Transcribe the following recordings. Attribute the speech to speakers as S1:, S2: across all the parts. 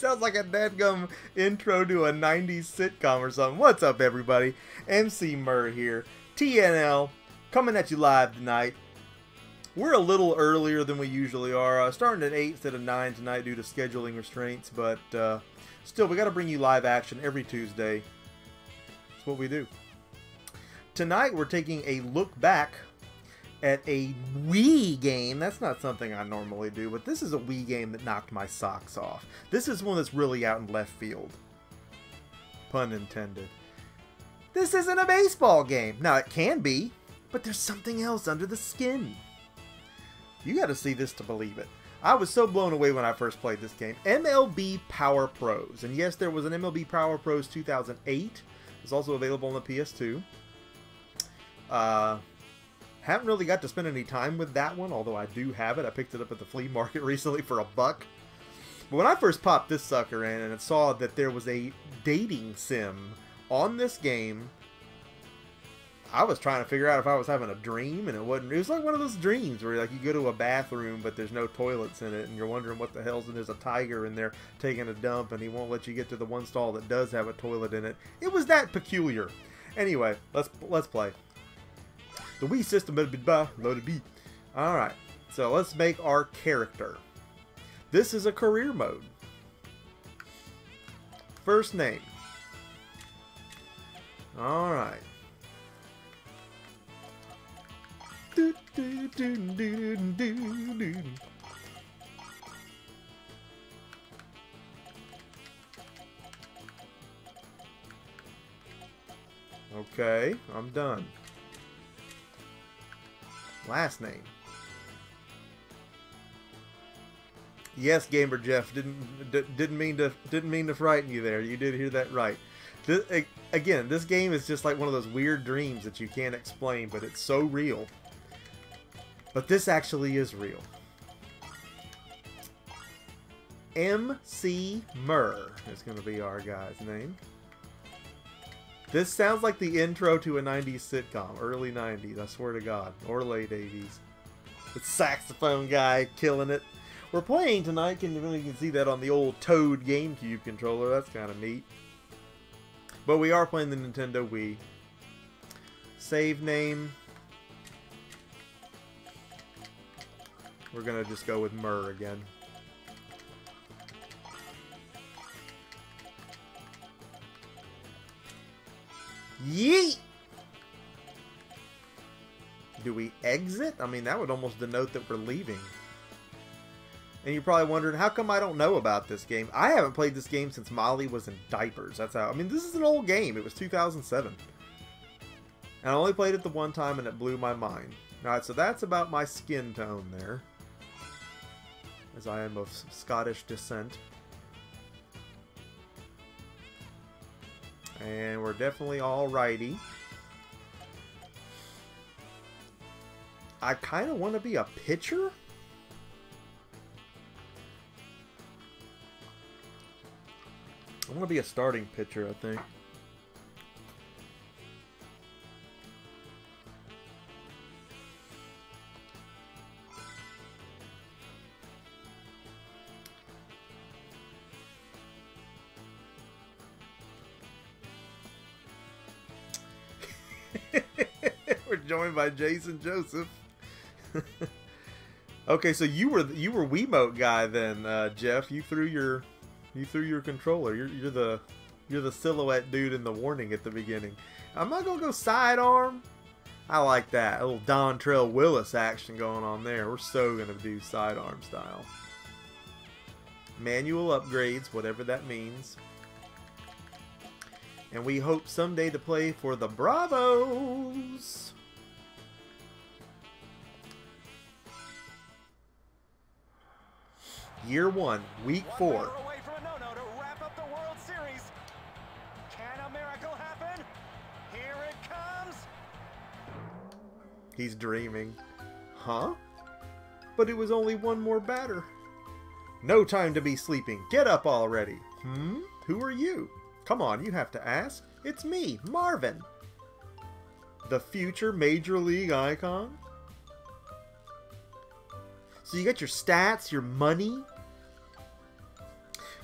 S1: Sounds like a dadgum intro to a 90s sitcom or something. What's up, everybody? MC Murr here. TNL, coming at you live tonight. We're a little earlier than we usually are. Starting at 8 instead of 9 tonight due to scheduling restraints. But still, we got to bring you live action every Tuesday. That's what we do. Tonight, we're taking a look back at a Wii game. That's not something I normally do, but this is a Wii game that knocked my socks off. This is one that's really out in left field. Pun intended. This isn't a baseball game. Now, it can be, but there's something else under the skin. You gotta see this to believe it. I was so blown away when I first played this game. MLB Power Pros. And yes, there was an MLB Power Pros 2008. It's also available on the PS2. Haven't really got to spend any time with that one, although I do have it. I picked it up at the flea market recently for $1. But when I first popped this sucker in and saw that there was a dating sim on this game, I was trying to figure out if I was having a dream, and it wasn't. It was like one of those dreams where like you go to a bathroom but there's no toilets in it, and you're wondering what the hell's, and there's a tiger in there taking a dump, and he won't let you get to the one stall that does have a toilet in it. It was that peculiar. Anyway, let's play. The Wii system loaded B. Alright, so let's make our character. This is a career mode. First name. Alright. Okay, I'm done. Last name. Yes, Gamer Jeff, didn't mean to frighten you there. You did hear that right. Again, this game is just like one of those weird dreams that you can't explain, but it's so real. But this actually is real. MC Murr is going to be our guy's name. This sounds like the intro to a 90s sitcom. Early 90s, I swear to God. Or late 80s. The saxophone guy killing it. We're playing tonight. You can see that on the old Toad GameCube controller. That's kind of neat. But we are playing the Nintendo Wii. Save name. We're going to just go with Murr again. Yeet! Do we exit? I mean, that would almost denote that we're leaving. And you're probably wondering, how come I don't know about this game? I haven't played this game since Molly was in diapers. That's how. I mean, this is an old game. It was 2007. And I only played it the one time, and it blew my mind. Alright, so that's about my skin tone there. As I am of Scottish descent. And we're definitely all righty. I kind of want to be a pitcher. I want to be a starting pitcher, I think. We're joined by Jason Joseph. Okay, so you were Wiimote guy then, Jeff. You threw your controller. You're the silhouette dude in the warning at the beginning. I'm not gonna go sidearm. I like that. A little Dontrell Willis action going on there. We're so gonna do sidearm style. Manual upgrades, whatever that means. And we hope someday to play for the Bravos. Year 1, Week 4. He's dreaming. Huh? But it was only one more batter. No time to be sleeping. Get up already. Who are you? Come on, you have to ask. It's me, Marvin. The future Major League icon? So you got your stats, your money.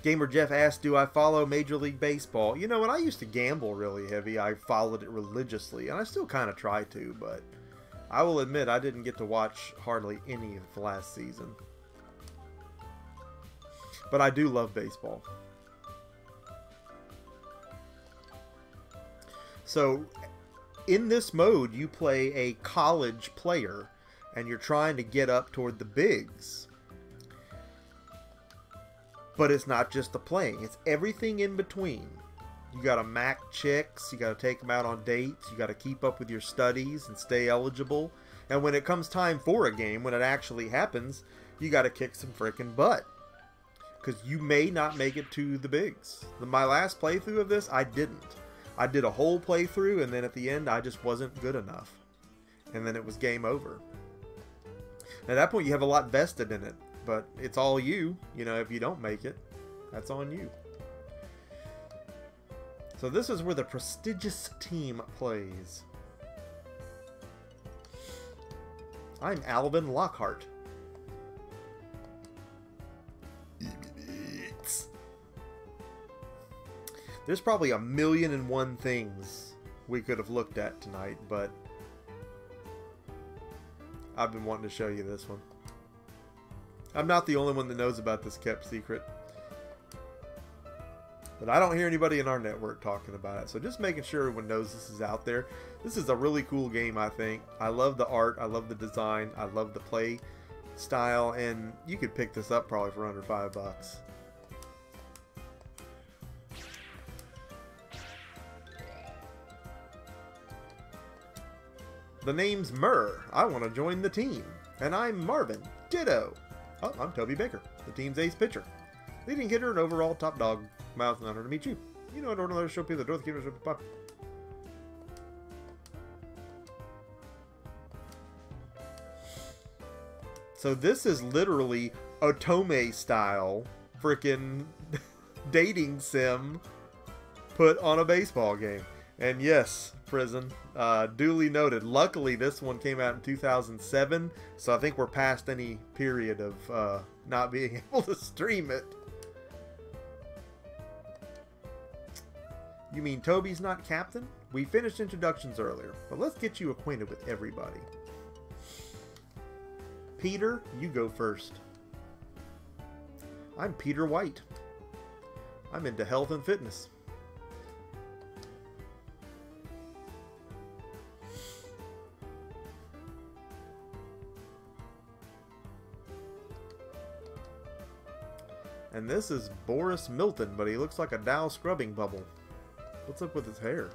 S1: Gamer Jeff asked, do I follow Major League Baseball? You know, when I used to gamble really heavy, I followed it religiously, and I still kind of try to, but I will admit I didn't get to watch hardly any of the last season. But I do love baseball. So, in this mode, you play a college player, and you're trying to get up toward the bigs. But it's not just the playing, it's everything in between. You gotta mac chicks, you gotta take them out on dates, you gotta keep up with your studies and stay eligible. And when it comes time for a game, when it actually happens, you gotta kick some frickin' butt. Because you may not make it to the bigs. My last playthrough of this, I didn't. I did a whole playthrough, and then at the end, I just wasn't good enough. And then it was game over. At that point, you have a lot vested in it. But it's all you. You know, if you don't make it, that's on you. So this is where the prestigious team plays. I'm Alvin Lockhart. There's probably 1,000,001 things we could have looked at tonight, but I've been wanting to show you this one. I'm not the only one that knows about this kept secret. But I don't hear anybody in our network talking about it. So just making sure everyone knows this is out there. This is a really cool game, I think. I love the art. I love the design. I love the play style. And you could pick this up probably for under $5. The name's Murr. I want to join the team. And I'm Marvin. Ditto. Oh, I'm Toby Baker, the team's ace pitcher. Leading hitter and overall top dog. Miles, an honor to meet you. You know, in order to let us show people the door, the keeper show pop. So this is literally Otome style frickin' dating sim put on a baseball game. And yes, Prison, duly noted. Luckily, this one came out in 2007, so I think we're past any period of not being able to stream it. You mean Toby's not captain? We finished introductions earlier, but let's get you acquainted with everybody. Peter, you go first. I'm Peter White. I'm into health and fitness. And this is Boris Milton, but he looks like a Dow scrubbing bubble. What's up with his hair?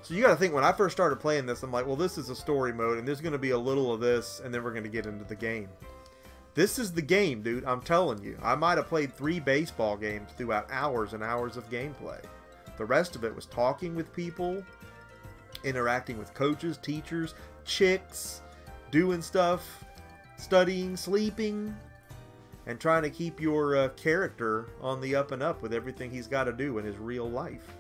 S1: So you gotta think, when I first started playing this, I'm like, well, this is a story mode, and there's gonna be a little of this, and then we're gonna get into the game. This is the game, dude, I'm telling you. I might have played 3 baseball games throughout hours and hours of gameplay. The rest of it was talking with people, interacting with coaches, teachers, chicks, doing stuff, studying, sleeping, and trying to keep your character on the up and up with everything he's got to do in his real life.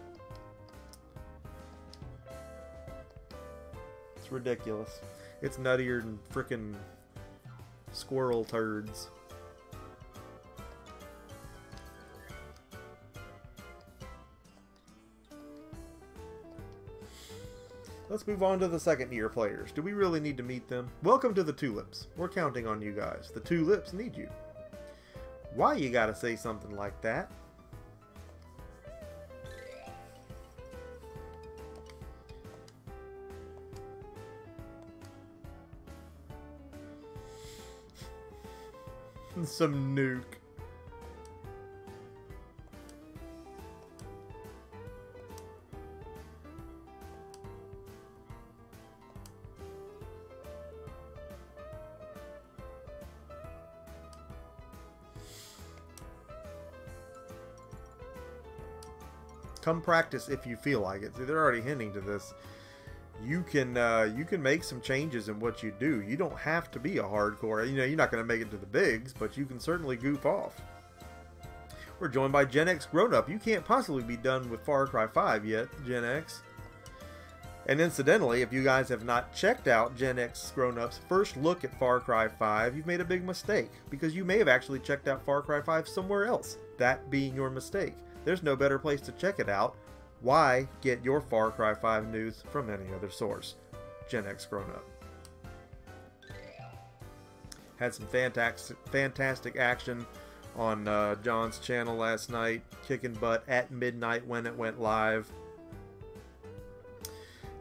S1: It's ridiculous. It's nuttier than frickin' squirrel turds. Let's move on to the second tier players. Do we really need to meet them? Welcome to the Tulips. We're counting on you guys. The Tulips need you. Why you gotta say something like that? Some nuke. Come practice if you feel like it. See, they're already hinting to this. You can make some changes in what you do. You don't have to be a hardcore. You know, you're not going to make it to the bigs, but you can certainly goof off. We're joined by Gen X Grown Up. You can't possibly be done with Far Cry 5 yet, Gen X. And incidentally, if you guys have not checked out Gen X Grown-Up's first look at Far Cry 5, you've made a big mistake, because you may have actually checked out Far Cry 5 somewhere else, that being your mistake. There's no better place to check it out. Why get your Far Cry 5 news from any other source? Gen X Grown-Up. Had some fantastic action on John's channel last night, kicking butt at midnight when it went live.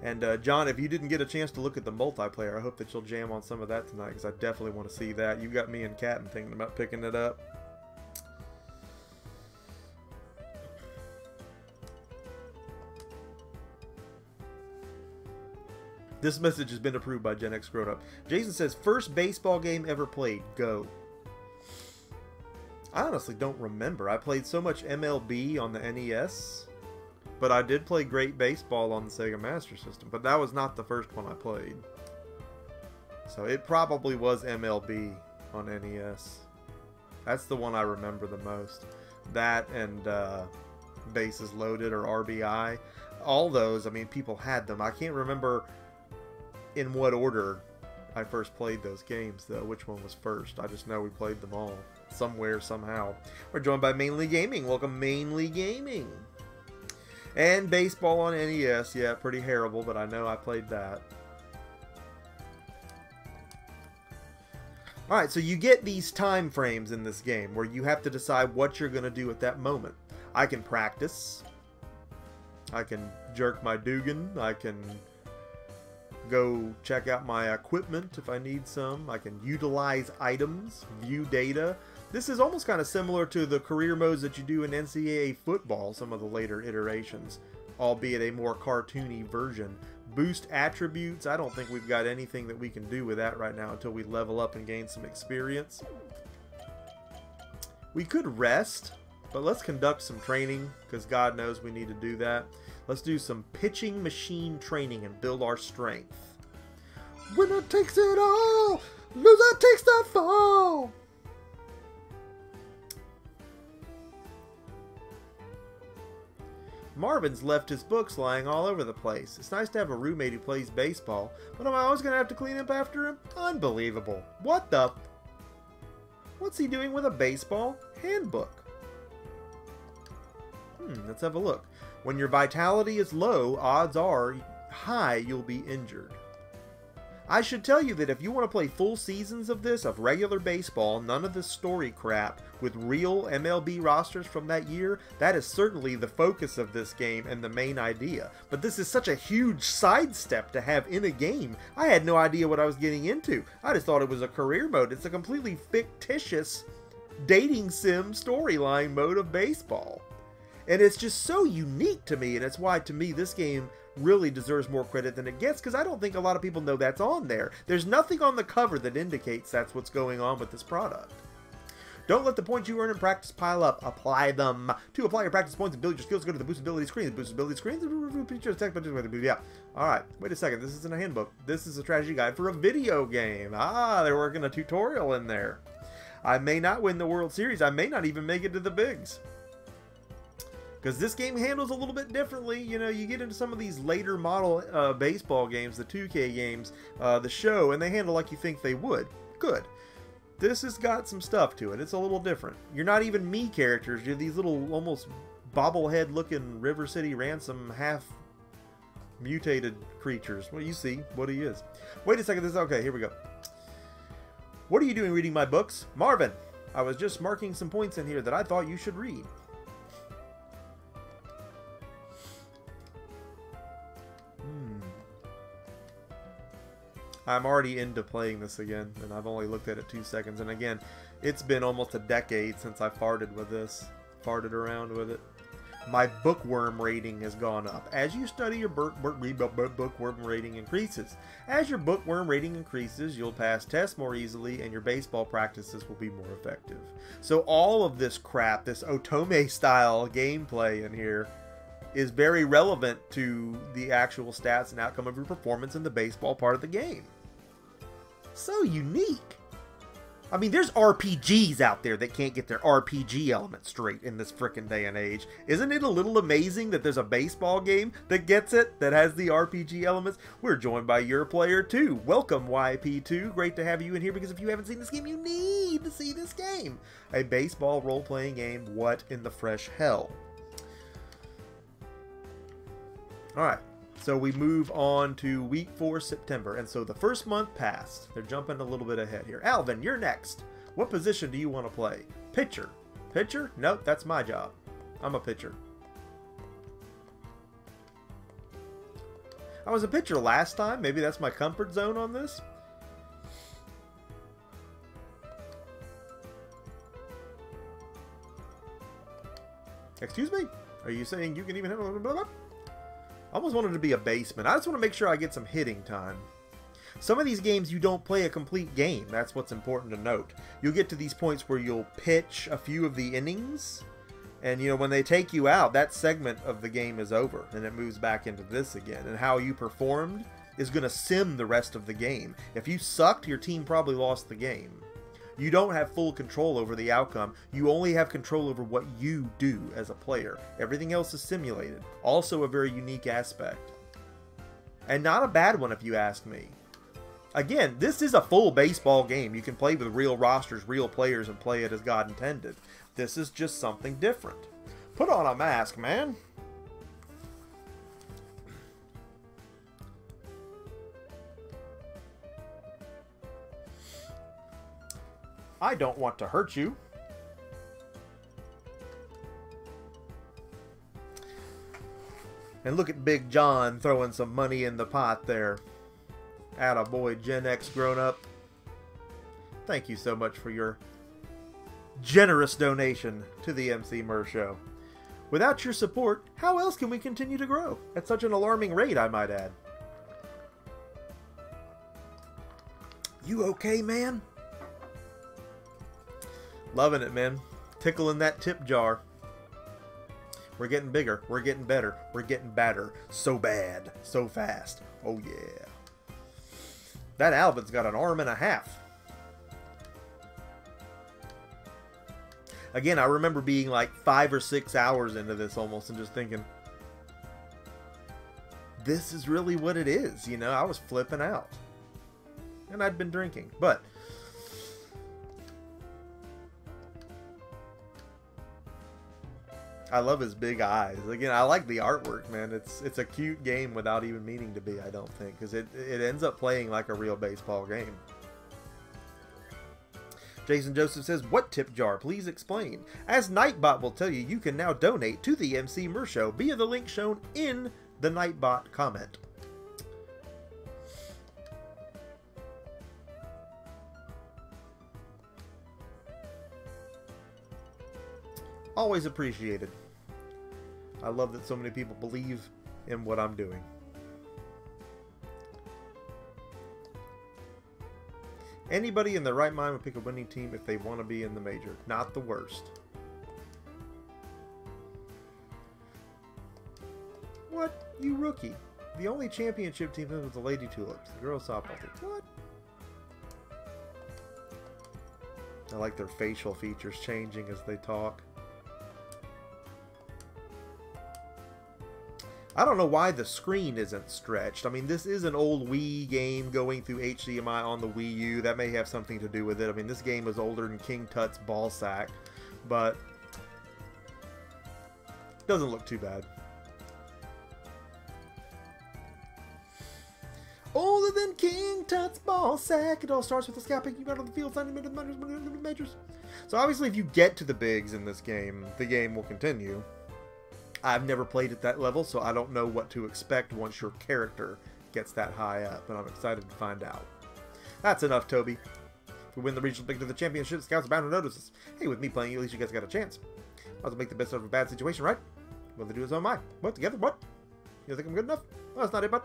S1: And John, if you didn't get a chance to look at the multiplayer, I hope that you'll jam on some of that tonight, because I definitely want to see that. You got me and Captain thinking about picking it up. This message has been approved by Gen X Grown Up. Jason says, first baseball game ever played. Go. I honestly don't remember. I played so much MLB on the NES. But I did play Great Baseball on the Sega Master System. But that was not the first one I played. So it probably was MLB on NES. That's the one I remember the most. That and Bases Loaded or RBI. All those, I mean, people had them. I can't remember in what order I first played those games, though. Which one was first? I just know we played them all. Somewhere, somehow. We're joined by Mainly Gaming. Welcome, Mainly Gaming. And baseball on NES, yeah, pretty terrible, but I know I played that. Alright, so you get these time frames in this game where you have to decide what you're going to do at that moment. I can practice. I can jerk my Dugan. I can go check out my equipment if I need some. I can utilize items, view data. This is almost kind of similar to the career modes that you do in NCAA football, some of the later iterations, albeit a more cartoony version. Boost attributes, I don't think we've got anything that we can do with that right now until we level up and gain some experience. We could rest, but let's conduct some training, because God knows we need to do that. Let's do some pitching machine training and build our strength. Winner takes it all, loser takes the fall. Marvin's left his books lying all over the place. It's nice to have a roommate who plays baseball, but am I always going to have to clean up after him? Unbelievable. What the? What's he doing with a baseball handbook? Let's have a look. When your vitality is low, odds are high you'll be injured. I should tell you that if you want to play full seasons of this, of regular baseball, none of this story crap, with real MLB rosters from that year, that is certainly the focus of this game and the main idea. But this is such a huge sidestep to have in a game. I had no idea what I was getting into. I just thought it was a career mode. It's a completely fictitious dating sim storyline mode of baseball. And it's just so unique to me, and it's why, to me, this game really deserves more credit than it gets, because I don't think a lot of people know that's on there. There's nothing on the cover that indicates that's what's going on with this product. Don't let the points you earn in practice pile up. Apply them. To apply your practice points and build your skills, go to the boostability screen. The boostability screen is yeah. Alright, wait a second. This isn't a handbook. This is a strategy guide for a video game. Ah, they're working a tutorial in there. I may not win the World Series. I may not even make it to the bigs. Because this game handles a little bit differently. You know, you get into some of these later model baseball games, the 2K games, the show, and they handle like you think they would. Good. This has got some stuff to it. It's a little different. You're not even me characters. You're these little, almost bobblehead-looking River City Ransom half-mutated creatures. Well, you see what he is. Wait a second. This is okay. Here we go. What are you doing reading my books? Marvin, I was just marking some points in here that I thought you should read. I'm already into playing this again, and I've only looked at it 2 seconds. And again, it's been almost a decade since I farted with this. Farted around with it. My bookworm rating has gone up. As you study, your bookworm rating increases. As your bookworm rating increases, you'll pass tests more easily, and your baseball practices will be more effective. So all of this crap, this Otome-style gameplay in here, is very relevant to the actual stats and outcome of your performance in the baseball part of the game. So unique. I mean, there's RPGs out there that can't get their RPG element straight in this frickin' day and age. Isn't it a little amazing that there's a baseball game that gets it, that has the RPG elements? We're joined by your player, too. Welcome, YP2. Great to have you in here, because if you haven't seen this game, you need to see this game. A baseball role-playing game. What in the fresh hell? Alright. So we move on to week 4, September. And so the first month passed. They're jumping a little bit ahead here. Alvin, you're next. What position do you want to play? Pitcher. Pitcher? Nope, that's my job. I'm a pitcher. I was a pitcher last time. Maybe that's my comfort zone on this. Excuse me? Are you saying you can even handle blah, blah, blah? I almost wanted to be a baseman. I just want to make sure I get some hitting time. Some of these games you don't play a complete game. That's what's important to note. You'll get to these points where you'll pitch a few of the innings. And, you know, when they take you out, that segment of the game is over. And it moves back into this again. And how you performed is going to sim the rest of the game. If you sucked, your team probably lost the game. You don't have full control over the outcome. You only have control over what you do as a player. Everything else is simulated. Also a very unique aspect. And not a bad one if you ask me. Again, this is a full baseball game. You can play with real rosters, real players, and play it as God intended. This is just something different. Put on a mask, man. I don't want to hurt you. And look at Big John throwing some money in the pot there. Attaboy, Gen X grown up. Thank you so much for your generous donation to the MC Mer Show. Without your support, how else can we continue to grow? At such an alarming rate, I might add. You okay, man? Loving it, man. Tickling that tip jar. We're getting bigger. We're getting better. We're getting badder. So bad. So fast. Oh, yeah. That Alvin's got an arm and a half. Again, I remember being like 5 or 6 hours into this almost and just thinking, this is really what it is. You know, I was flipping out. And I'd been drinking. But I love his big eyes. Again, I like the artwork, man. It's a cute game without even meaning to be, I don't think. Because it ends up playing like a real baseball game. Jason Joseph says, what tip jar? Please explain. As Nightbot will tell you, you can now donate to the MC Mer Show via the link shown in the Nightbot comment. Always appreciated. I love that so many people believe in what I'm doing. Anybody in their right mind would pick a winning team if they want to be in the major. Not the worst. What? You rookie. The only championship team was the Lady Tulips. The girls softball team. What? I like their facial features changing as they talk. I don't know why the screen isn't stretched. I mean, this is an old Wii game going through HDMI on the Wii U. That may have something to do with it. I mean, this game is older than King Tut's ball sack, but doesn't look too bad. Older than King Tut's ball sack. It all starts with the scout picking out on the field, signing majors. So obviously, if you get to the bigs in this game, the game will continue. I've never played at that level, so I don't know what to expect once your character gets that high up, but I'm excited to find out. That's enough, Toby. If we win the regional big to the championship, scouts are bound to notice us. Hey, with me playing, at least you guys got a chance. Might as well make the best out of a bad situation, right? What they do is on mine. What, together? What? You think I'm good enough? Oh, that's not it, bud.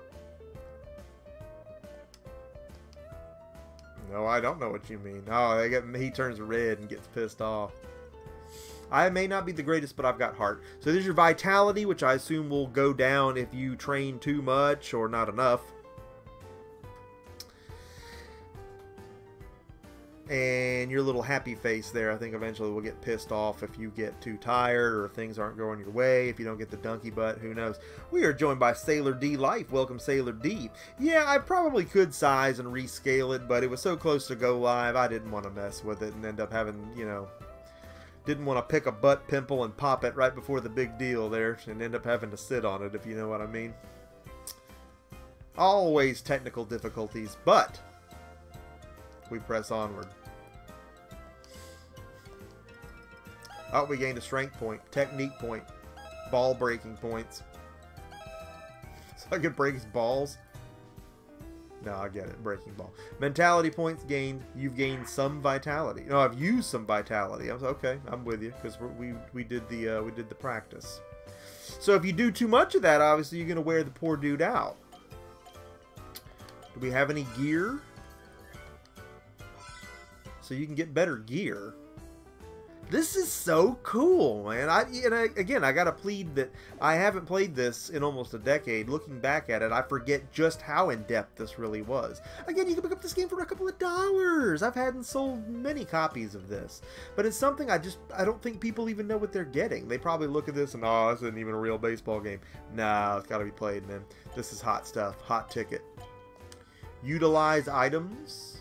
S1: No, I don't know what you mean. Oh, he turns red and gets pissed off. I may not be the greatest, but I've got heart. So there's your vitality, which I assume will go down if you train too much or not enough. And your little happy face there, I think eventually will get pissed off if you get too tired or if things aren't going your way, if you don't get the donkey butt, who knows. We are joined by Sailor D Life. Welcome, Sailor D. Yeah, I probably could size and rescale it, but it was so close to go live, I didn't want to mess with it and end up having, you know, didn't want to pick a butt pimple and pop it right before the big deal there and end up having to sit on it, if you know what I mean. Always technical difficulties, but we press onward. Oh, we gained a strength point, technique point, ball breaking points. So I could break his balls? No, I get it. Breaking ball. Mentality points gained. You've gained some vitality. No, I've used some vitality. I was okay. I'm with you because we did the practice. So if you do too much of that, obviously you're gonna wear the poor dude out. Do we have any gear? So you can get better gear. This is so cool, man. Again, I gotta plead that I haven't played this in almost a decade. Looking back at it, I forget just how in-depth this really was. Again, you can pick up this game for a couple of dollars. I've had and sold many copies of this. But it's something I don't think people even know what they're getting. They probably look at this and, oh, this isn't even a real baseball game. Nah, it's gotta be played, man. This is hot stuff. Hot ticket. Utilize items.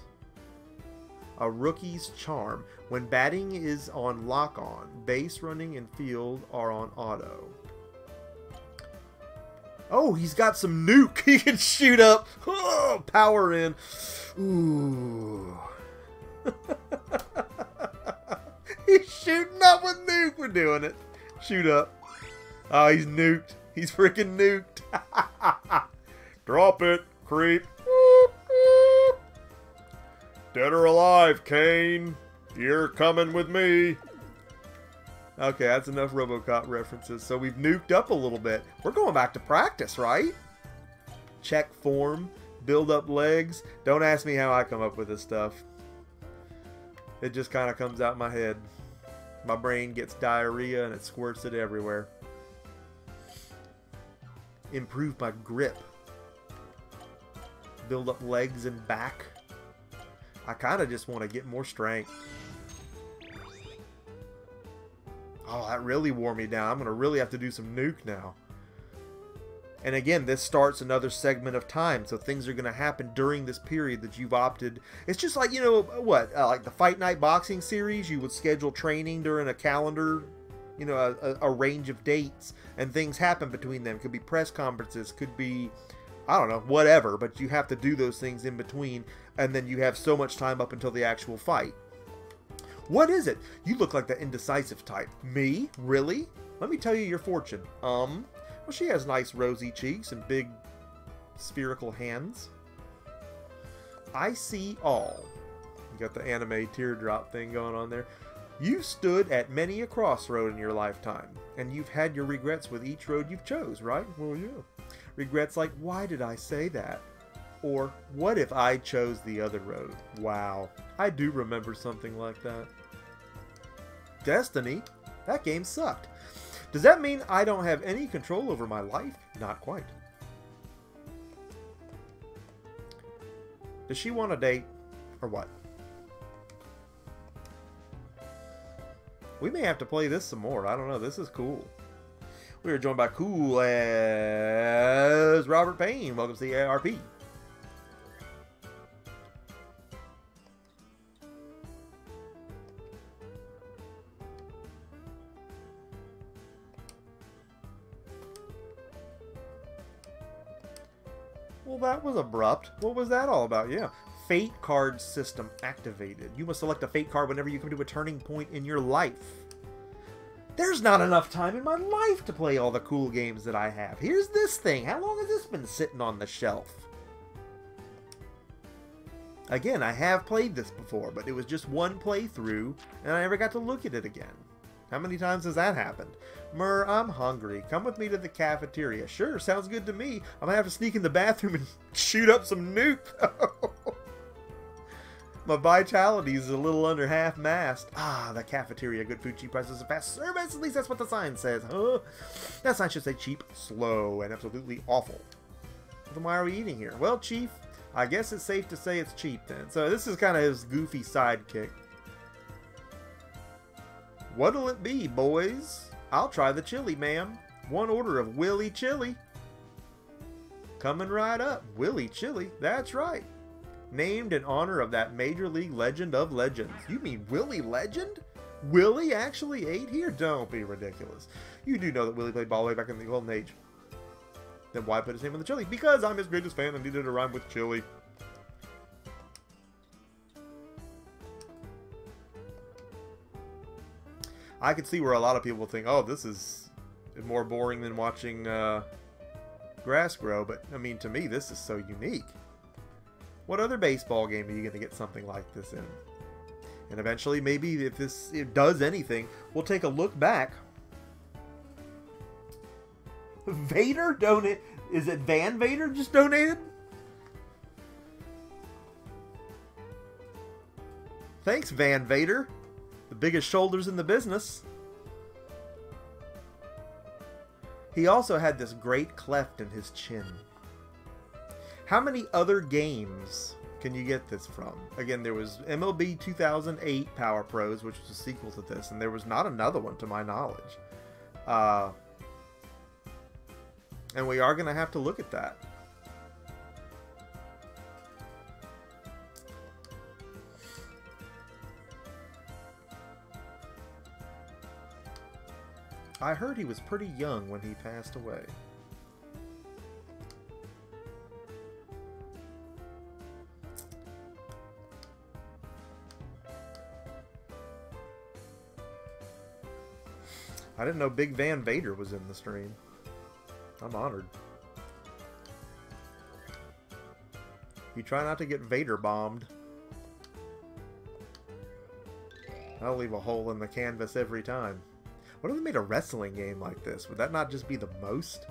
S1: A rookie's charm. When batting is on lock-on, base running and field are on auto. Oh, he's got some nuke. He can shoot up. Oh, power in. Ooh. He's shooting up with nuke. We're doing it. Shoot up. Oh, he's nuked. He's freaking nuked. Drop it, creep. Dead or alive, Kane. You're coming with me. Okay, that's enough RoboCop references. So we've nuked up a little bit. We're going back to practice, right? Check form. Build up legs. Don't ask me how I come up with this stuff. It just kind of comes out my head. My brain gets diarrhea and it squirts it everywhere. Improve my grip. Build up legs and back. I kind of just want to get more strength. Oh, that really wore me down. I'm going to really have to do some nuke now. And again, this starts another segment of time. So things are going to happen during this period that you've opted. It's just like, you know, what? Like the Fight Night Boxing series. You would schedule training during a calendar, you know, a range of dates. And things happen between them. Could be press conferences. Could be, I don't know, whatever. But you have to do those things in between. And then you have so much time up until the actual fight. What is it? You look like the indecisive type. Me? Really? Let me tell you your fortune. Well, she has nice rosy cheeks and big spherical hands. I see all. You got the anime teardrop thing going on there. You've stood at many a crossroad in your lifetime. And you've had your regrets with each road you've chose, right? Well, yeah. Regrets like, why did I say that? Or, what if I chose the other road? Wow. I do remember something like that. Destiny? That game sucked. Does that mean I don't have any control over my life? Not quite. Does she want a date? Or what? We may have to play this some more. I don't know. This is cool. We are joined by cool as Robert Payne. Welcome to the ARP. Well, that was abrupt. What was that all about? Yeah. Fate card system activated. You must select a fate card whenever you come to a turning point in your life. There's not enough time in my life to play all the cool games that I have. Here's this thing. How long has this been sitting on the shelf? Again, I have played this before, but it was just one playthrough, and I never got to look at it again. How many times has that happened? Murr, I'm hungry. Come with me to the cafeteria. Sure, sounds good to me. I'm going to have to sneak in the bathroom and shoot up some nuke. My vitality is a little under half-mast. Ah, the cafeteria. Good food, cheap prices, and fast service. At least that's what the sign says. Huh? That sign should say cheap, slow, and absolutely awful. Then why are we eating here? Well, Chief, I guess it's safe to say it's cheap then. So this is kind of his goofy sidekick. What'll it be, boys? I'll try the chili, ma'am. One order of Willy Chili. Coming right up. Willy Chili. That's right. Named in honor of that Major League legend of legends. You mean Willie Legend? Willie actually ate here? Don't be ridiculous. You do know that Willie played ball way back in the Golden Age. Then why put his name on the chili? Because I'm his greatest fan and needed a rhyme with chili. I can see where a lot of people think, oh, this is more boring than watching grass grow. But, I mean, to me, this is so unique. What other baseball game are you going to get something like this in? And eventually, maybe if it does anything, we'll take a look back. Vader donate? Is it Van Vader just donated? Thanks, Van Vader. The biggest shoulders in the business. He also had this great cleft in his chin. How many other games can you get this from? Again, there was MLB 2008 Power Pros, which was a sequel to this, and there was not another one to my knowledge. And we are going to have to look at that. I heard he was pretty young when he passed away. I didn't know Big Van Vader was in the stream. I'm honored. You try not to get Vader bombed. I'll leave a hole in the canvas every time. What if they made a wrestling game like this? Would that not just be the most?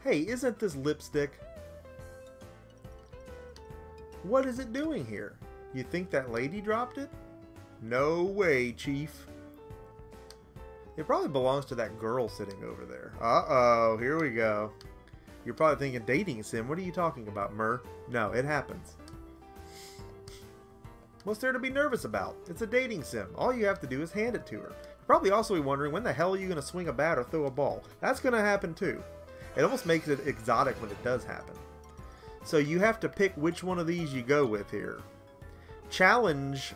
S1: Hey, isn't this lipstick? What is it doing here? You think that lady dropped it? No way, Chief. It probably belongs to that girl sitting over there. Uh-oh, here we go. You're probably thinking dating sim. What are you talking about, Mur? No, it happens. What's there to be nervous about? It's a dating sim. All you have to do is hand it to her. You're probably also wondering, when the hell are you going to swing a bat or throw a ball? That's going to happen too. It almost makes it exotic when it does happen. So you have to pick which one of these you go with here. Challenge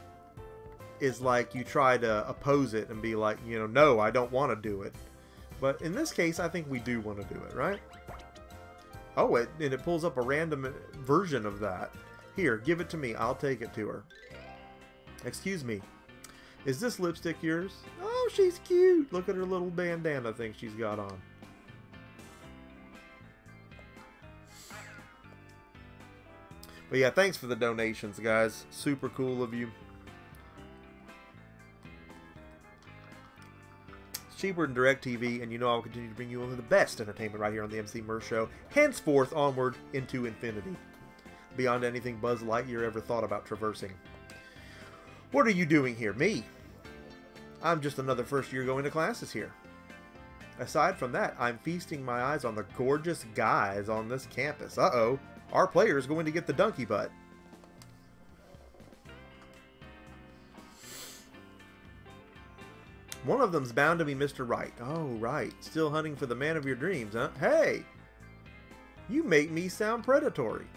S1: is like you try to oppose it and be like, you know, no, I don't want to do it. But in this case, I think we do want to do it, right? Oh, and it pulls up a random version of that. Here, give it to me. I'll take it to her. Excuse me. Is this lipstick yours? Oh, she's cute. Look at her little bandana thing she's got on. But yeah, thanks for the donations, guys. Super cool of you. It's cheaper than DirecTV, and you know I'll continue to bring you only the best entertainment right here on the MC Mur Show. Henceforth, onward into infinity. Beyond anything Buzz Lightyear ever thought about traversing. What are you doing here? Me? I'm just another first year going to classes here. Aside from that, I'm feasting my eyes on the gorgeous guys on this campus. Uh-oh. Our player is going to get the donkey butt. One of them's bound to be Mr. Right. Oh, right. Still hunting for the man of your dreams, huh? Hey! You make me sound predatory.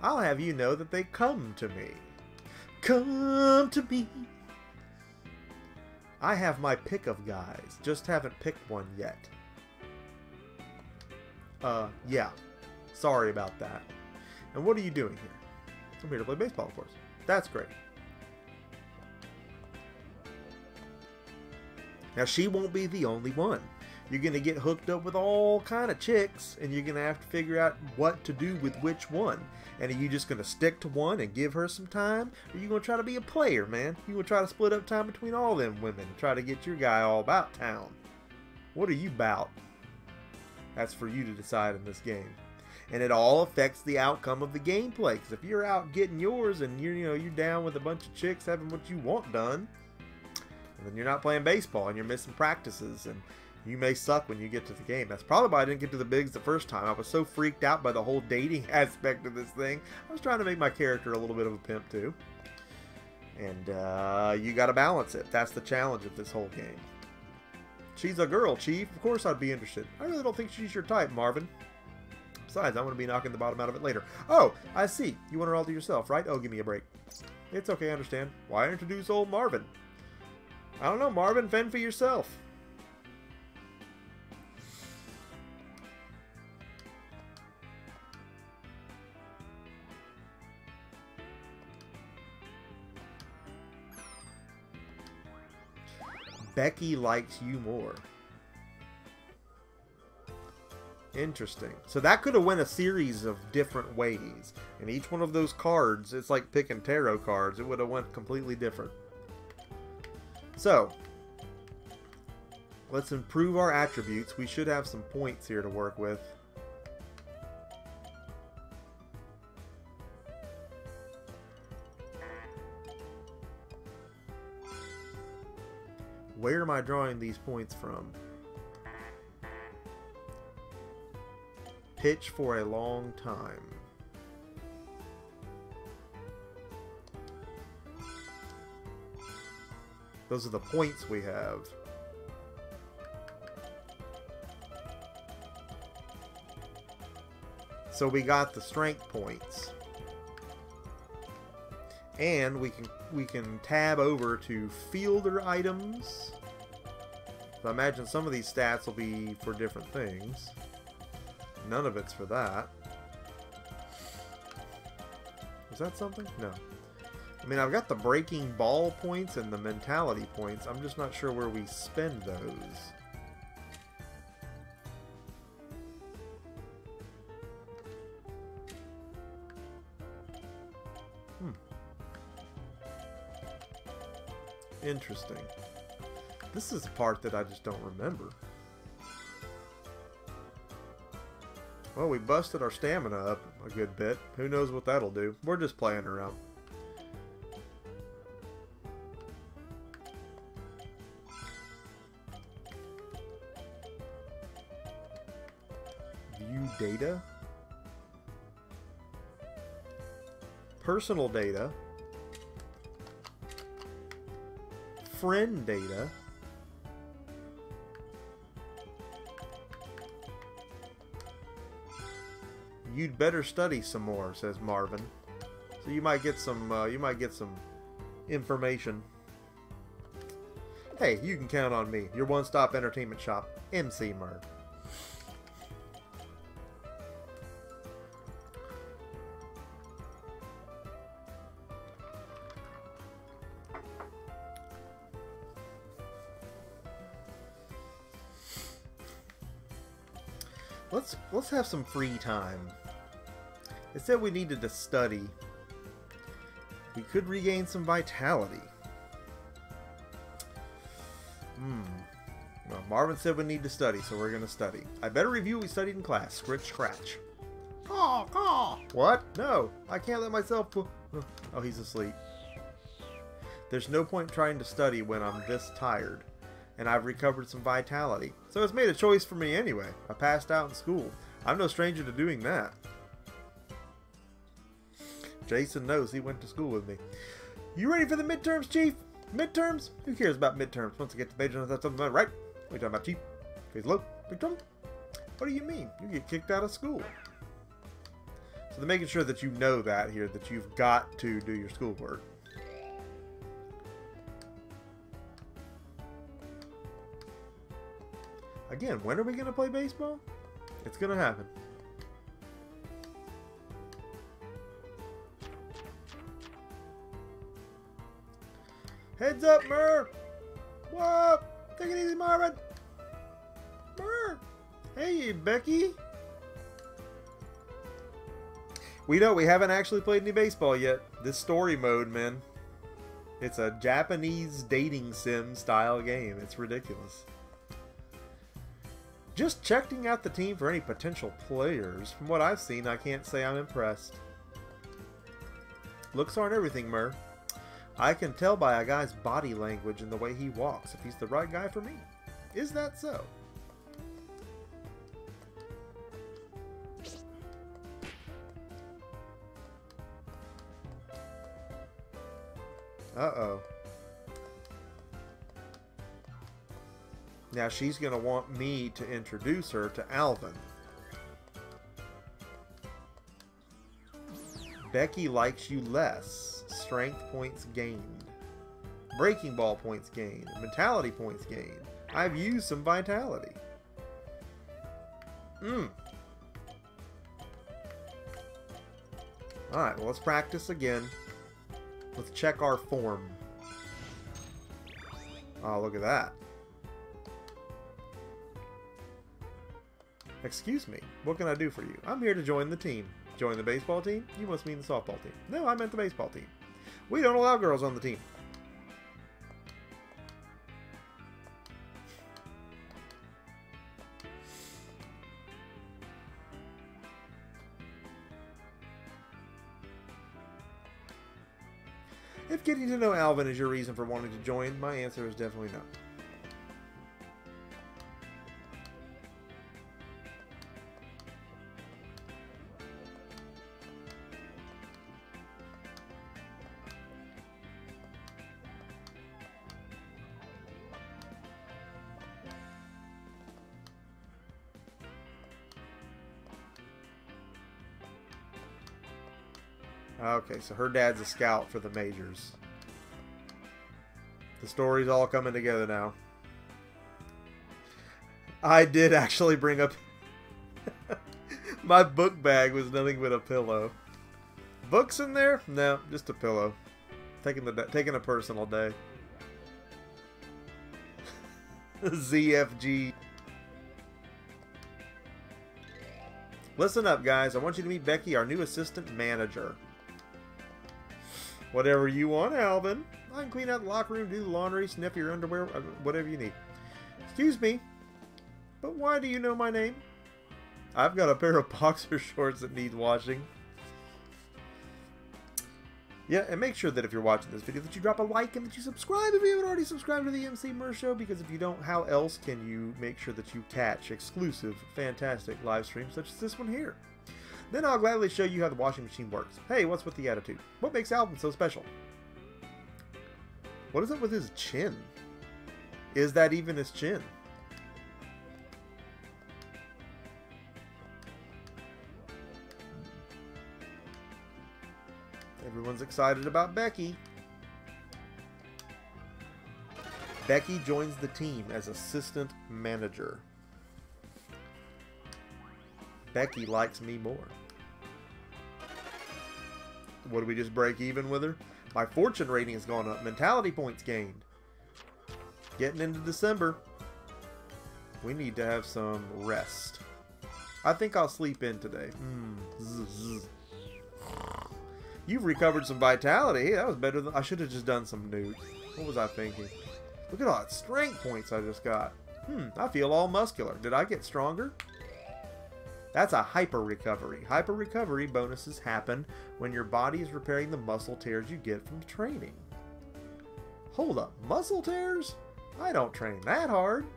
S1: I'll have you know that they come to me. Come to me. I have my pick of guys. Just haven't picked one yet. Yeah. Sorry about that. And what are you doing here? I'm here to play baseball, of course. That's great. Now, she won't be the only one. You're going to get hooked up with all kind of chicks, and you're going to have to figure out what to do with which one. And are you just going to stick to one and give her some time? Or are you going to try to be a player, man? You going to try to split up time between all them women and try to get your guy all about town? What are you about? That's for you to decide in this game. And it all affects the outcome of the gameplay. Because if you're out getting yours and you're down with a bunch of chicks having what you want done, and then you're not playing baseball and you're missing practices, and You may suck when you get to the game. That's probably why I didn't get to the bigs the first time. I was so freaked out by the whole dating aspect of this thing. I was trying to make my character a little bit of a pimp too. And you got to balance it. That's the challenge of this whole game. She's a girl, Chief. Of course I'd be interested. I really don't think she's your type, Marvin. Besides, I'm going to be knocking the bottom out of it later. Oh, I see. You want her all to yourself, right? Oh, give me a break. It's okay, I understand. Why introduce old Marvin? I don't know, Marvin. Fend for yourself. Becky likes you more. Interesting. So that could have went a series of different ways. And each one of those cards, it's like picking tarot cards. It would have went completely different. So, let's improve our attributes. We should have some points here to work with. Where am I drawing these points from? Pitch for a long time. Those are the points we have. So we got the strength points. And we can tab over to fielder items. So I imagine some of these stats will be for different things. None of it's for that. Is that something? No. I mean, I've got the breaking ball points and the mentality points. I'm just not sure where we spend those. Interesting. This is the part that I just don't remember. Well, we busted our stamina up a good bit. Who knows what that'll do? We're just playing around. View data. Personal data. Friend data. You'd better study some more, says Marvin. So you might get some information. Hey, you can count on me. Your one-stop entertainment shop, MC Mer. Let's have some free time. It said we needed to study. We could regain some vitality. Well, Marvin said we need to study, so we're going to study. I better review what we studied in class. Scritch, scratch. Caw, caw. What? No, I can't let myself... Oh, he's asleep. There's no point trying to study when I'm this tired. And I've recovered some vitality. So it's made a choice for me anyway. I passed out in school. I'm no stranger to doing that. Jason knows, he went to school with me. You ready for the midterms, Chief? Midterms? Who cares about midterms? Once I get to the page, that's something right. What are you talking about, Chief? Phase low? Big trouble? What do you mean? You get kicked out of school. So they're making sure that you know that here, that you've got to do your schoolwork. Again, when are we going to play baseball? It's going to happen. Heads up, Murr! Whoa! Take it easy, Marvin! Murr! Hey, Becky! We haven't actually played any baseball yet. This story mode, man. It's a Japanese dating sim style game. It's ridiculous. Just checking out the team for any potential players. From what I've seen, I can't say I'm impressed. Looks aren't everything, Murr. I can tell by a guy's body language and the way he walks if he's the right guy for me. Is that so? Uh-oh. Now she's going to want me to introduce her to Alvin. Becky likes you less. Strength points gained. Breaking ball points gained. Mentality points gained. I've used some vitality. Alright, well, let's practice again. Let's check our form. Oh, look at that. Excuse me, what can I do for you? I'm here to join the team. Join the baseball team? You must mean the softball team. No, I meant the baseball team. We don't allow girls on the team. If getting to know Alvin is your reason for wanting to join, my answer is definitely no. Okay, so her dad's a scout for the majors. The story's all coming together now. I did actually bring up... My book bag was nothing but a pillow. Books in there? No, just a pillow. Taking a personal day. ZFG. Listen up, guys. I want you to meet Becky, our new assistant manager. Whatever you want, Alvin. I can clean out the locker room, do the laundry, sniff your underwear, whatever you need. Excuse me, but why do you know my name? I've got a pair of boxer shorts that need washing. Yeah, and make sure that if you're watching this video that you drop a like and that you subscribe if you haven't already subscribed to the MC Mer Show, because if you don't, how else can you make sure that you catch exclusive, fantastic live streams such as this one here? Then I'll gladly show you how the washing machine works. Hey, what's with the attitude? What makes Alvin so special? What is up with his chin? Is that even his chin? Everyone's excited about Becky. Becky joins the team as assistant manager. Becky likes me more. What, did we just break even with her? My fortune rating has gone up. Mentality points gained. Getting into December. We need to have some rest. I think I'll sleep in today. You've recovered some vitality. Hey, that was better than... I should have just done some newt. What was I thinking? Look at all that strength points I just got. I feel all muscular. Did I get stronger? That's a hyper recovery. Hyper recovery bonuses happen when your body is repairing the muscle tears you get from training. Hold up, muscle tears? I don't train that hard.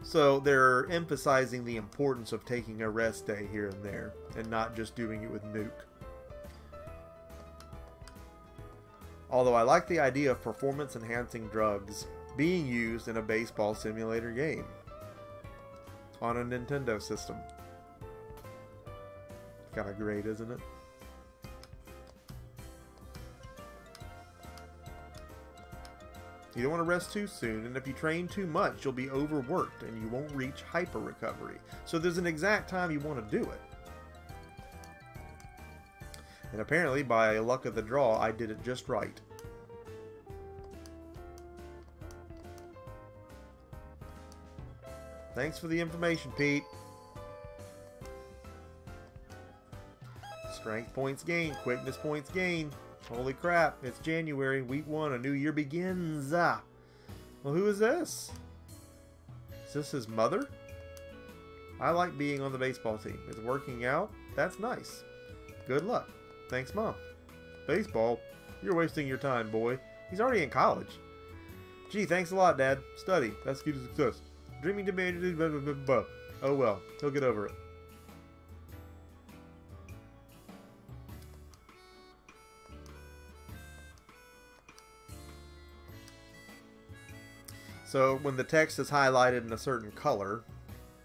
S1: So they're emphasizing the importance of taking a rest day here and there and not just doing it with nuke. Although I like the idea of performance enhancing drugs being used in a baseball simulator game on a Nintendo system. Kind of great, isn't it? You don't want to rest too soon, and if you train too much, you'll be overworked and you won't reach hyper recovery. So there's an exact time you want to do it. And apparently, by luck of the draw, I did it just right. Thanks for the information, Pete. Strength points gained, quickness points gained. Holy crap, it's January, week 1, a new year begins. Well, who is this? Is this his mother? I like being on the baseball team. It's working out. That's nice. Good luck. Thanks, Mom. Baseball? You're wasting your time, boy. He's already in college. Gee, thanks a lot, Dad. Study. That's key to success. Dreaming to be... Oh well, he'll get over it. So when the text is highlighted in a certain color,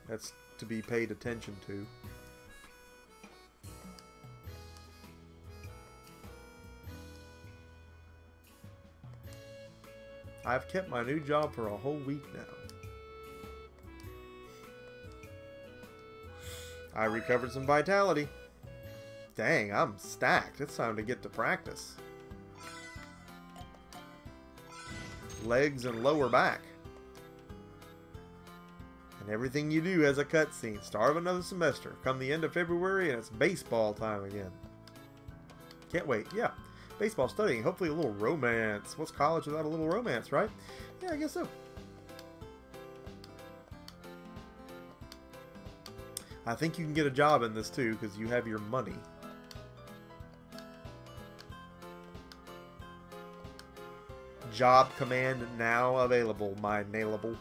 S1: that's to be paid attention to. I've kept my new job for a whole week now. I recovered some vitality. Dang, I'm stacked. It's time to get to practice. Legs and lower back. And everything you do has a cutscene. Start of another semester. Come the end of February and it's baseball time again. Can't wait. Yeah. Baseball studying. Hopefully a little romance. What's college without a little romance, right? Yeah, I guess so. I think you can get a job in this too because you have your money. Job command now available, my nailable.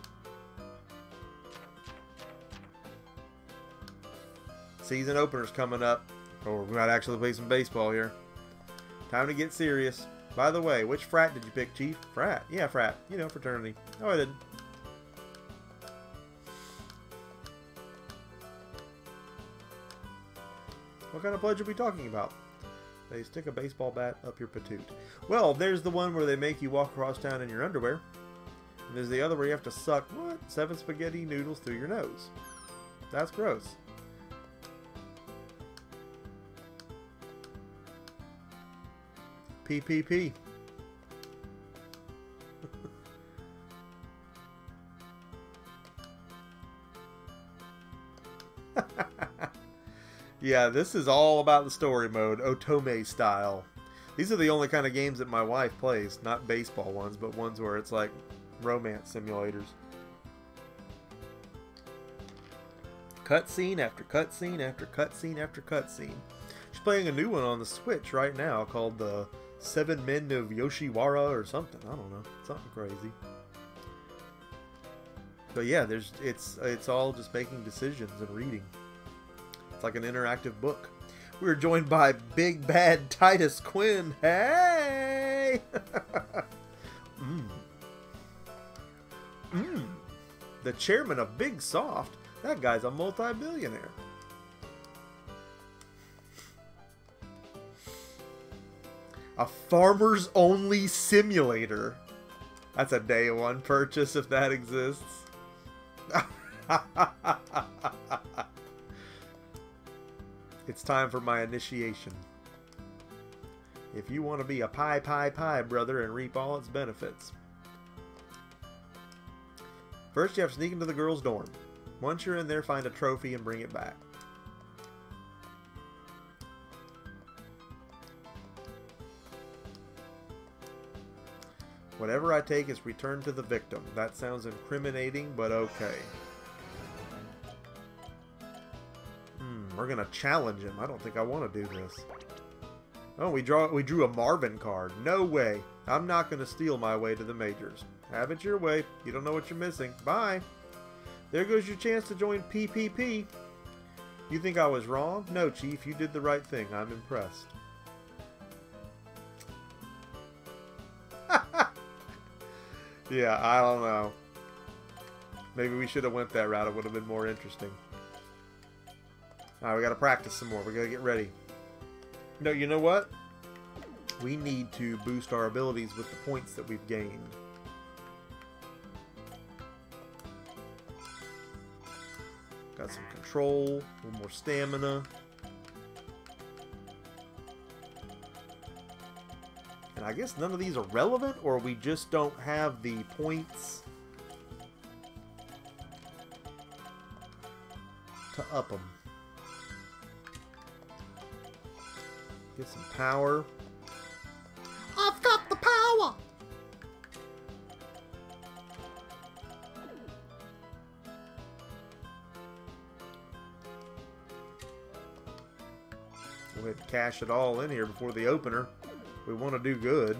S1: Season opener's coming up. Oh, we might actually play some baseball here. Time to get serious. By the way, which frat did you pick, Chief? Frat. Yeah, frat. You know, fraternity. No, I didn't. What kind of pledge are we talking about? They stick a baseball bat up your patoot. Well, there's the one where they make you walk across town in your underwear. And there's the other where you have to suck, what? 7 spaghetti noodles through your nose. That's gross. PPP. Yeah, this is all about the story mode, Otome style. These are the only kind of games that my wife plays, not baseball ones, but ones where it's like romance simulators. Cutscene after cutscene after cutscene after cutscene. She's playing a new one on the Switch right now called the 7 Men of Yoshiwara or something. I don't know. Something crazy. But yeah, it's all just making decisions and reading. It's like an interactive book. We were joined by Big Bad Titus Quinn. Hey! The chairman of Big Soft. That guy's a multi-billionaire. A farmers only simulator. That's a day one purchase if that exists. It's time for my initiation. If you want to be a pie brother and reap all its benefits. First you have to sneak into the girls' dorm. Once you're in there, find a trophy and bring it back. Whatever I take is returned to the victim. That sounds incriminating, but okay. We're gonna challenge him. I don't think I want to do this. Oh, we drew a Marvin card. No way. I'm not gonna steal my way to the majors. Have it your way. You don't know what you're missing. Bye. There goes your chance to join PPP. You think I was wrong? No, Chief. You did the right thing. I'm impressed. Yeah, I don't know. Maybe we should have went that route. It would have been more interesting. Alright, we gotta practice some more. We gotta get ready. No, you know what? We need to boost our abilities with the points that we've gained. Got some control, a little more stamina. And I guess none of these are relevant, or we just don't have the points to up them. Get some power. I've got the power! Go ahead and cash it all in here before the opener. We want to do good.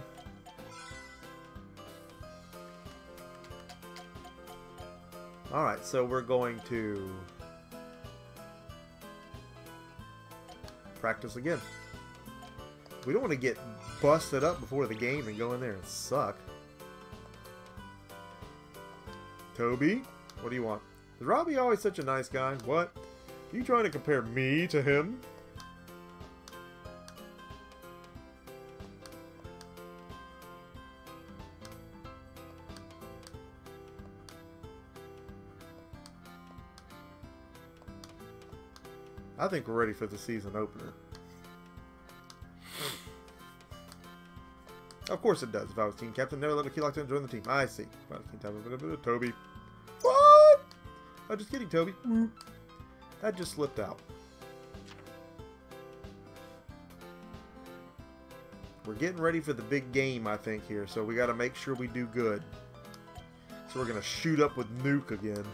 S1: Alright, so we're going to practice again. We don't want to get busted up before the game and go in there and suck. Toby, what do you want? Is Robbie always such a nice guy? What? Are you trying to compare me to him? I think we're ready for the season opener. Of course it does. If I was team captain, never let a key locked in join the team. I see. Toby. What? Oh, just kidding, Toby. That just slipped out. We're getting ready for the big game, I think, here. So we got to make sure we do good. So we're going to shoot up with Nuke again.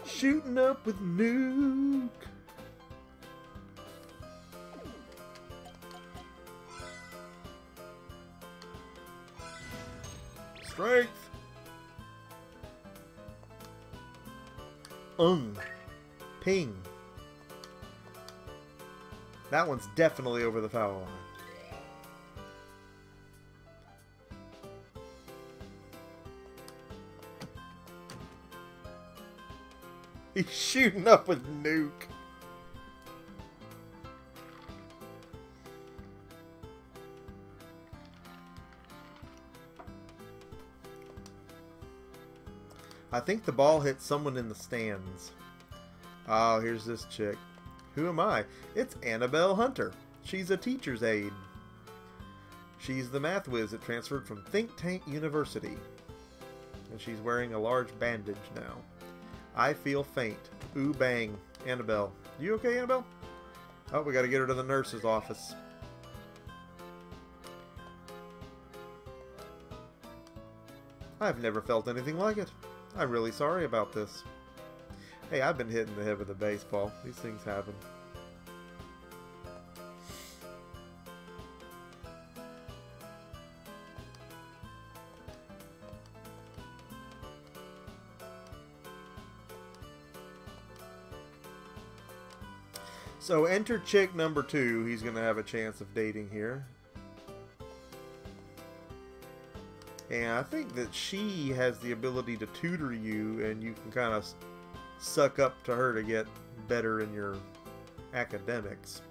S1: Shooting up with Nuke. Strength. Ping. That one's definitely over the foul line. He's shooting up with Nuke. I think the ball hit someone in the stands. Oh, here's this chick. Who am I? It's Annabelle Hunter. She's a teacher's aide. She's the math whiz that transferred from Think Tank University. And she's wearing a large bandage now. I feel faint. Ooh, bang. Annabelle. You okay, Annabelle? Oh, we gotta get her to the nurse's office. I've never felt anything like it. I'm really sorry about this. Hey, I've been hitting the head with a baseball. These things happen. So enter chick number 2. He's going to have a chance of dating here. And I think that she has the ability to tutor you, and you can kind of suck up to her to get better in your academics.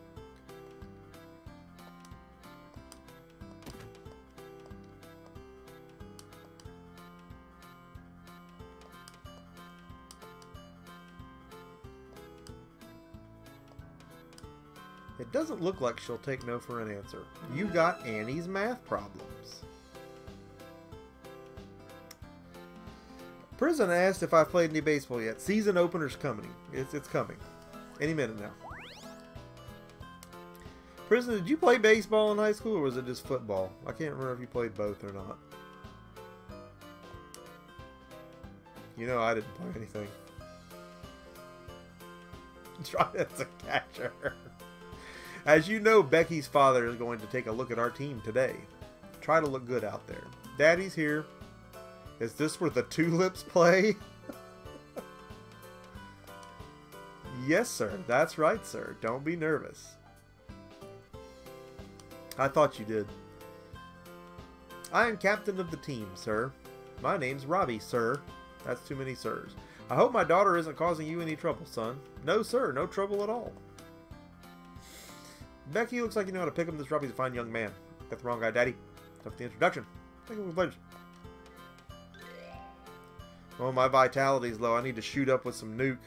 S1: It doesn't look like she'll take no for an answer. You got Annie's math problems. Prison asked if I played any baseball yet. Season opener's coming. It's coming. Any minute now. Prison, did you play baseball in high school, or was it just football? I can't remember if you played both or not. You know I didn't play anything. Try as a catcher. As you know, Becky's father is going to take a look at our team today. Try to look good out there. Daddy's here. Is this where the tulips play? Yes, sir. That's right, sir. Don't be nervous. I thought you did. I am captain of the team, sir. My name's Robbie, sir. That's too many sirs. I hope my daughter isn't causing you any trouble, son. No, sir. No trouble at all. Becky, looks like you know how to pick him. This Robbie's a fine young man. Got the wrong guy, Daddy. Tough the introduction. Thank you for the pledge. Oh, my vitality's low. I need to shoot up with some Nuke.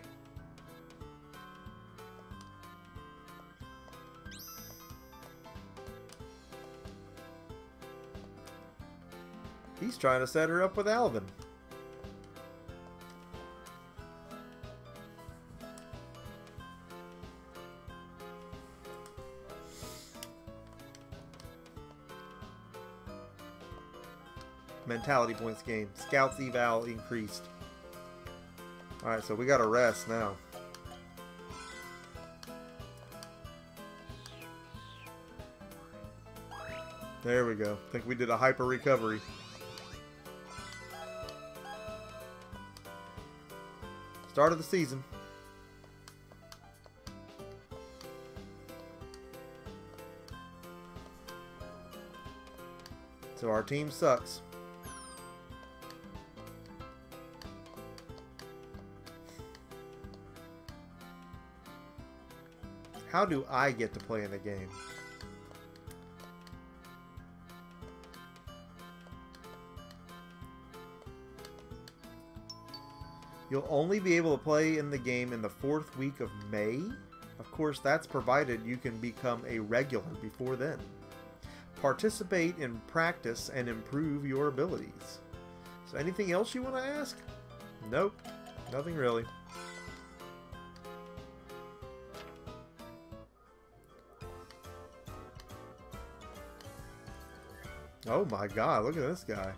S1: He's trying to set her up with Alvin. Mentality points game. Scouts eval increased. Alright, so we got to rest now. There we go. I think we did a hyper recovery. Start of the season. So our team sucks. How do I get to play in the game? You'll only be able to play in the game in the 4th week of May. Of course, that's provided you can become a regular before then. Participate in practice and improve your abilities. So anything else you want to ask? Nope, nothing really. Oh my god, look at this guy.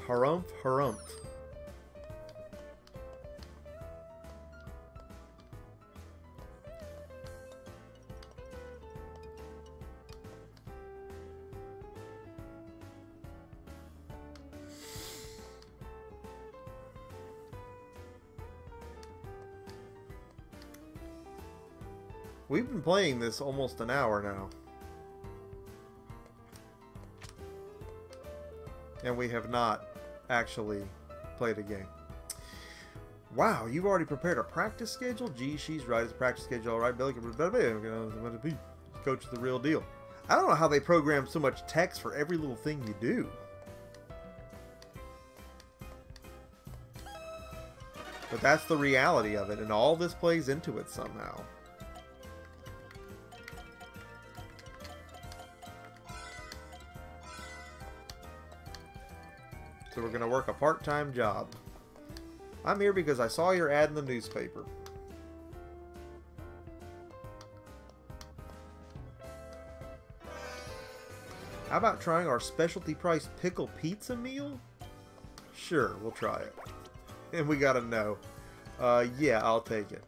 S1: Harumph, harumph. We've been playing this almost an hour now. And we have not actually played a game. Wow, you've already prepared a practice schedule? Gee, she's right. It's a practice schedule. All right, Billy. Coach is the real deal. I don't know how they program so much text for every little thing you do. But that's the reality of it, and all this plays into it somehow. So we're going to work a part-time job. I'm here because I saw your ad in the newspaper. How about trying our specialty price pickle pizza meal? Sure, we'll try it. And we got to know. Yeah, I'll take it.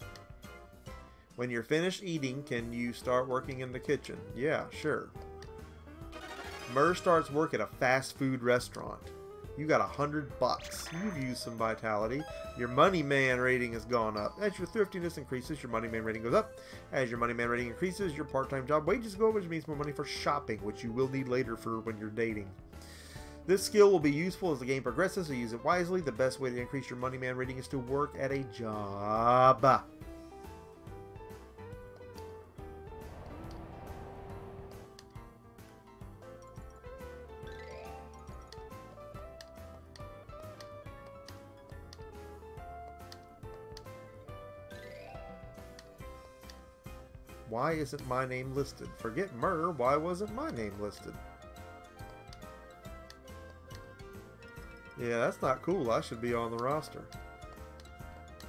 S1: When you're finished eating, can you start working in the kitchen? Yeah, sure. Murr starts work at a fast food restaurant. You got $100. You've used some vitality. Your money man rating has gone up. As your thriftiness increases, your money man rating goes up. As your money man rating increases, your part-time job wages go up, which means more money for shopping, which you will need later for when you're dating. This skill will be useful as the game progresses, so use it wisely. The best way to increase your money man rating is to work at a job. Why isn't my name listed? Forget Murr, why wasn't my name listed? Yeah, that's not cool. I should be on the roster.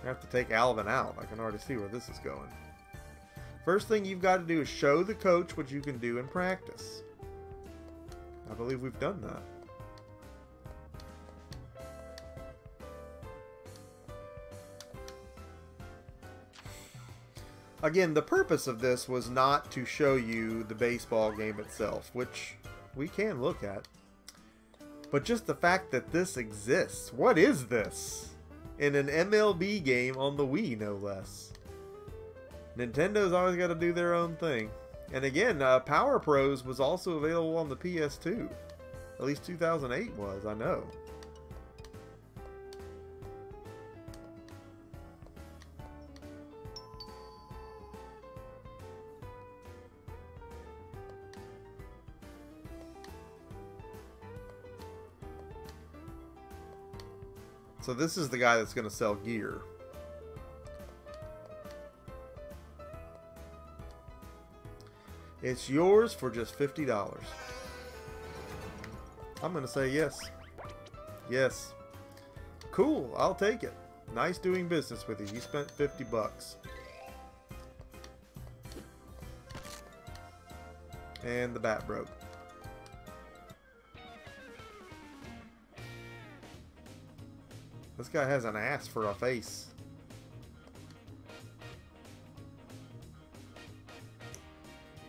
S1: I have to take Alvin out. I can already see where this is going. First thing you've got to do is show the coach what you can do in practice. I believe we've done that. Again, the purpose of this was not to show you the baseball game itself, which we can look at, but just the fact that this exists. What is this? In an MLB game on the Wii, no less. Nintendo's always got to do their own thing. And again, Power Pros was also available on the PS2. At least 2008 was, I know. So this is the guy that's going to sell gear. It's yours for just $50. I'm going to say yes. Yes. Cool, I'll take it. Nice doing business with you. You spent 50 bucks. And the bat broke. This guy has an ass for a face.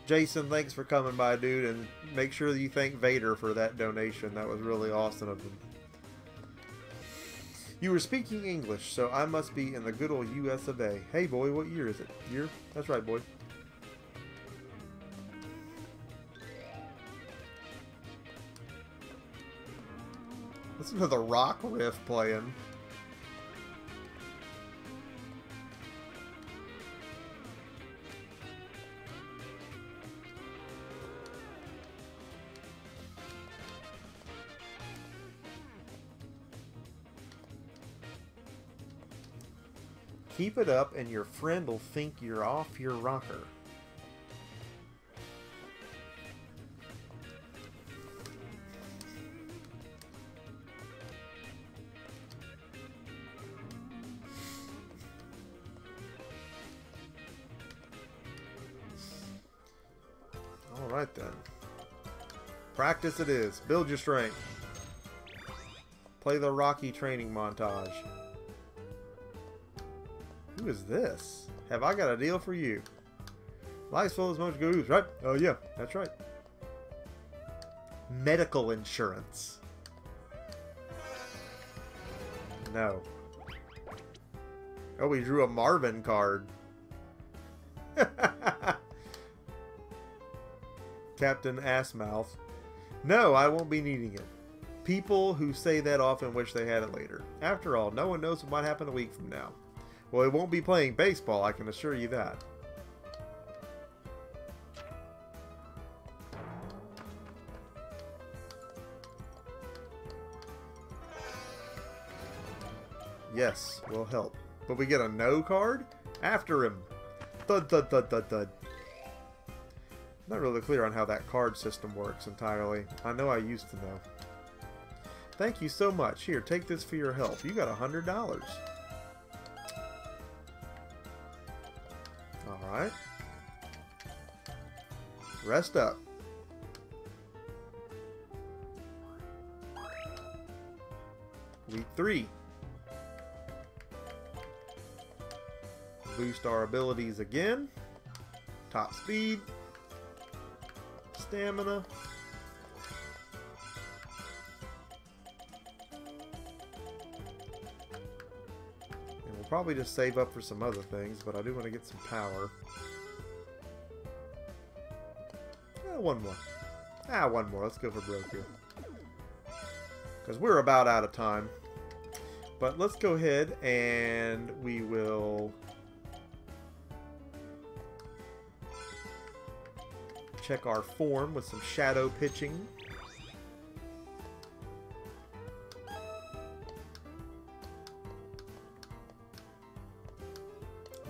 S1: Jason, thanks for coming by, dude, and make sure that you thank Vader for that donation. That was really awesome of him. You were speaking English, so I must be in the good old US of A. Hey boy, what year is it? Year? That's right, boy. Listen to the rock riff playing. Keep it up and your friend will think you're off your rocker. Alright then. Practice it is. Build your strength. Play the Rocky training montage. Who is this? Have I got a deal for you? Life's full as much goose, right? Oh yeah, that's right. Medical insurance. No. Oh, we drew a Marvin card. Captain Assmouth. No, I won't be needing it. People who say that often wish they had it later. After all, no one knows what might happen a week from now. Well, it won't be playing baseball, I can assure you that. Yes, will help. But we get a no card? After him. Thud, thud, thud, thud, thud. Not really clear on how that card system works entirely. I know I used to know. Thank you so much. Here, take this for your help. You got $100. Alright. Rest up. Week 3. Boost our abilities again. Top speed. Stamina. And we'll probably just save up for some other things, but I do want to get some power. One more. One more. Let's go for broke here. Because we're about out of time. But let's go ahead and we will check our form with some shadow pitching.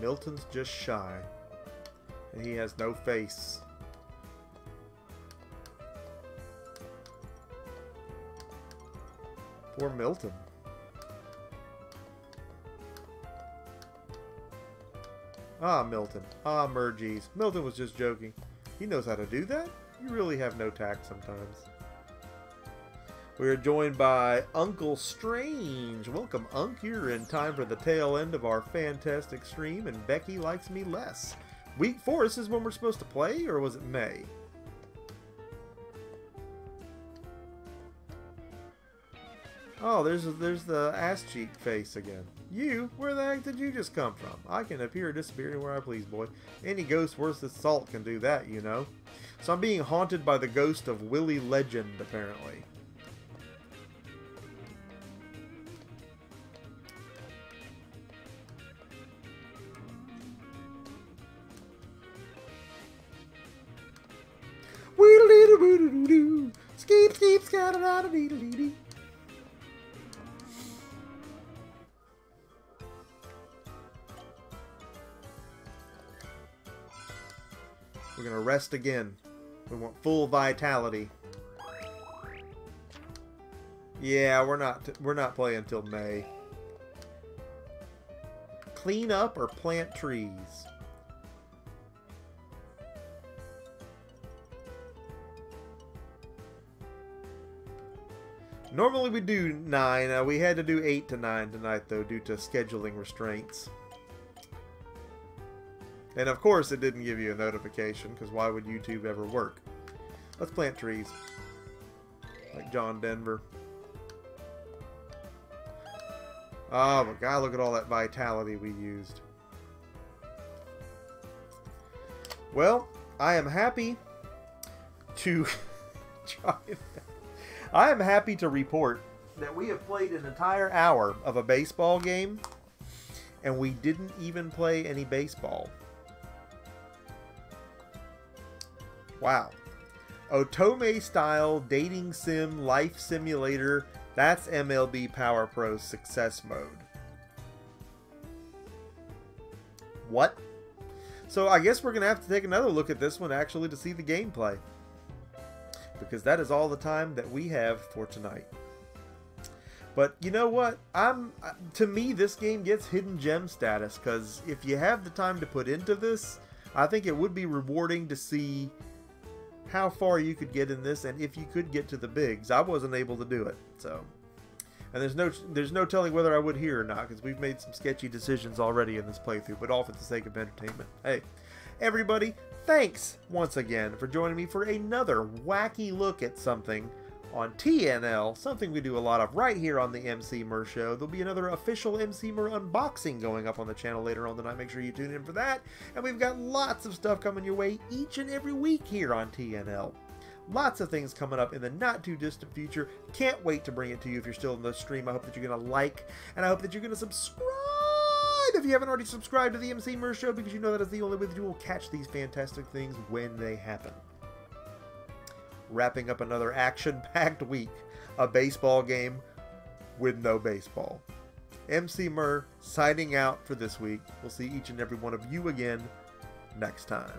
S1: Milton's just shy. And he has no face. Poor Milton. Ah, Milton. Ah, Mergees. Milton was just joking. He knows how to do that? You really have no tact sometimes. We are joined by Uncle Strange. Welcome, Unc. You're in time for the tail end of our fantastic stream, and Becky likes me less. Week 4, this is when we're supposed to play, or was it May? Oh, there's the ass cheek face again. You? Where the heck did you just come from? I can appear or disappear anywhere I please, boy. Any ghost worth its salt can do that, you know. So I'm being haunted by the ghost of Willie Legend, apparently. Weedle-dee-doo-doo-doo-doo. Skeep, skeep, scat-a-da-da-dee-dee-dee. We're gonna rest again. We want full vitality. Yeah, we're not playing until May. Clean up or plant trees. Normally we do 9. We had to do 8 to 9 tonight though due to scheduling restraints. And of course it didn't give you a notification, because why would YouTube ever work? Let's plant trees. Like John Denver. Oh, but God, look at all that vitality we used. Well, I am happy to I am happy to report that we have played an entire hour of a baseball game, and we didn't even play any baseball. Wow. Otome style dating sim life simulator. That's MLB Power Pros success mode. What? So I guess we're going to have to take another look at this one actually to see the gameplay, because that is all the time that we have for tonight. But you know what? To me, this game gets hidden gem status, because if you have the time to put into this, I think it would be rewarding to see how far you could get in this, and if you could get to the bigs. I wasn't able to do it, so. And there's no telling whether I would here or not, because we've made some sketchy decisions already in this playthrough, but all for the sake of entertainment. Hey, everybody, thanks once again for joining me for another wacky look at something on TNL, something we do a lot of right here on the MC Mer Show. There'll be another official MC Mer unboxing going up on the channel later on tonight. Make sure you tune in for that. And we've got lots of stuff coming your way each and every week here on TNL. Lots of things coming up in the not too distant future. Can't wait to bring it to you if you're still in the stream. I hope that you're going to like, and I hope that you're going to subscribe if you haven't already subscribed to the MC Mer Show, because you know that is the only way that you will catch these fantastic things when they happen. Wrapping up another action-packed week. A baseball game with no baseball. MC Mer signing out for this week. We'll see each and every one of you again next time.